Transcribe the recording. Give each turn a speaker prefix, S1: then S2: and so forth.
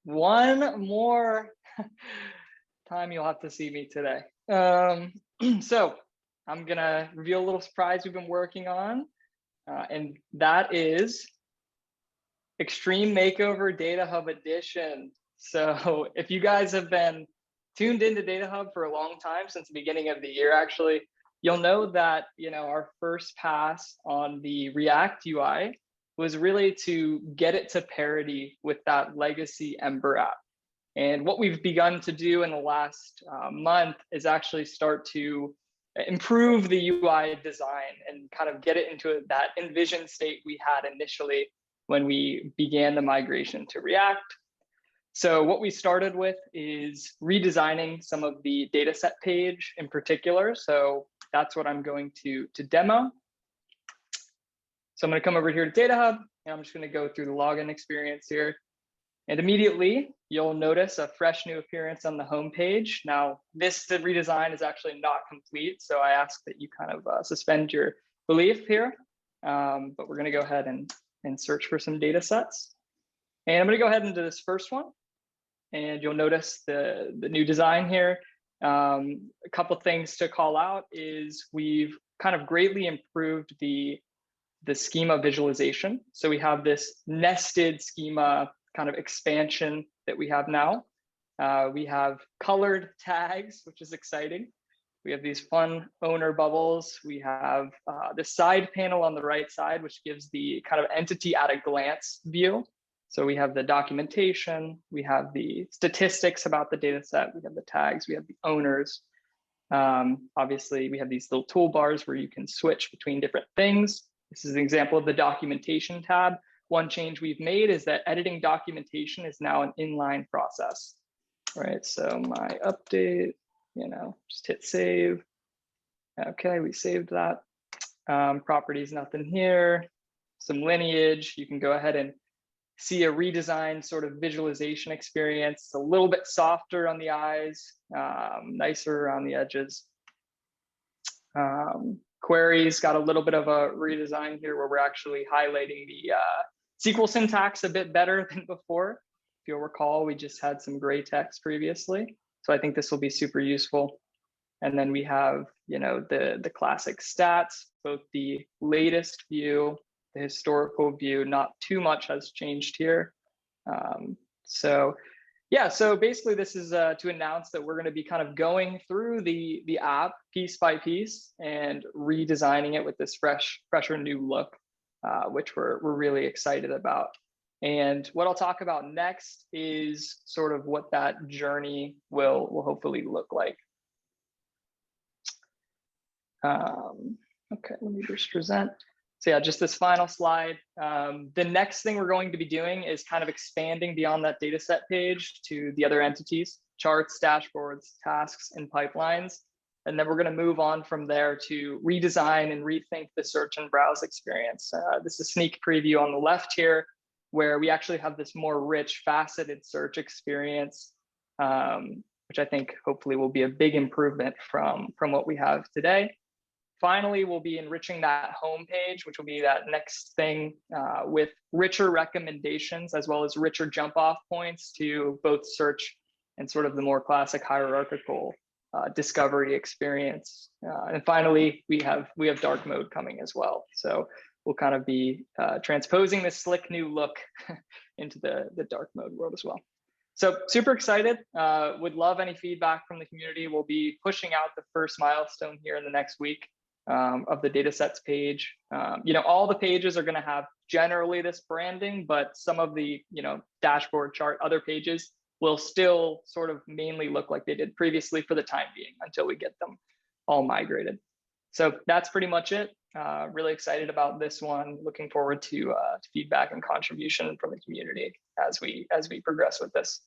S1: one more time you'll have to see me today. So I'm gonna reveal a little surprise we've been working on, and that is Extreme Makeover DataHub Edition. So if you guys have been tuned into DataHub for a long time, since the beginning of the year, actually, you'll know that our first pass on the React UI was really to get it to parity with that legacy Ember app. And what we've begun to do in the last month is actually start to improve the UI design and kind of get it into that envisioned state we had initially when we began the migration to React. So what we started with is redesigning some of the dataset page in particular. So that's what I'm going to demo. So I'm going to come over here to DataHub, and I'm just going to go through the login experience here. And immediately, you'll notice a fresh new appearance on the home page. Now, this redesign is actually not complete, so I ask that you kind of suspend your belief here. But we're going to go ahead and search for some data sets. And I'm going to go ahead into this first one. And you'll notice the new design here. A couple things to call out is we've kind of greatly improved the schema visualization. So we have this nested schema kind of expansion that we have now. We have colored tags, which is exciting. We have these fun owner bubbles. We have the side panel on the right side, which gives the kind of entity at a glance view. So we have the documentation, we have the statistics about the data set, we have the tags, we have the owners. Obviously, we have these little toolbars where you can switch between different things. This is an example of the documentation tab. One change we've made is that editing documentation is now an inline process, right? So my update, just hit save. Okay, we saved that. Properties, nothing here. Some lineage, you can go ahead and see a redesigned sort of visualization experience. It's a little bit softer on the eyes, nicer around the edges. Queries got a little bit of a redesign here where we're actually highlighting the SQL syntax a bit better than before. If you'll recall, we just had some gray text previously. So I think this will be super useful. And then we have, the classic stats, both the latest view, the historical view. Not too much has changed here. So basically this is to announce that we're going to be kind of going through the app piece by piece and redesigning it with this fresher new look, which we're really excited about. And what I'll talk about next is sort of what that journey will hopefully look like. Okay, let me just present. So yeah, just this final slide. The next thing we're going to be doing is kind of expanding beyond that data set page to the other entities, charts, dashboards, tasks, and pipelines. And then we're going to move on from there to redesign and rethink the search and browse experience. This is a sneak preview on the left here, where we actually have this more rich, faceted search experience, which I think hopefully will be a big improvement from what we have today. Finally, we'll be enriching that homepage, which will be that next thing with richer recommendations, as well as richer jump-off points to both search and sort of the more classic hierarchical discovery experience. And finally, we have dark mode coming as well. So we'll kind of be transposing this slick new look into the dark mode world as well. So super excited. Would love any feedback from the community. We'll be pushing out the first milestone here in the next week. Of the datasets page. All the pages are going to have generally this branding, but some of the dashboard, chart, other pages will still sort of mainly look like they did previously for the time being until we get them all migrated. So that's pretty much it. Really excited about this one. Looking forward to feedback and contribution from the community as we progress with this.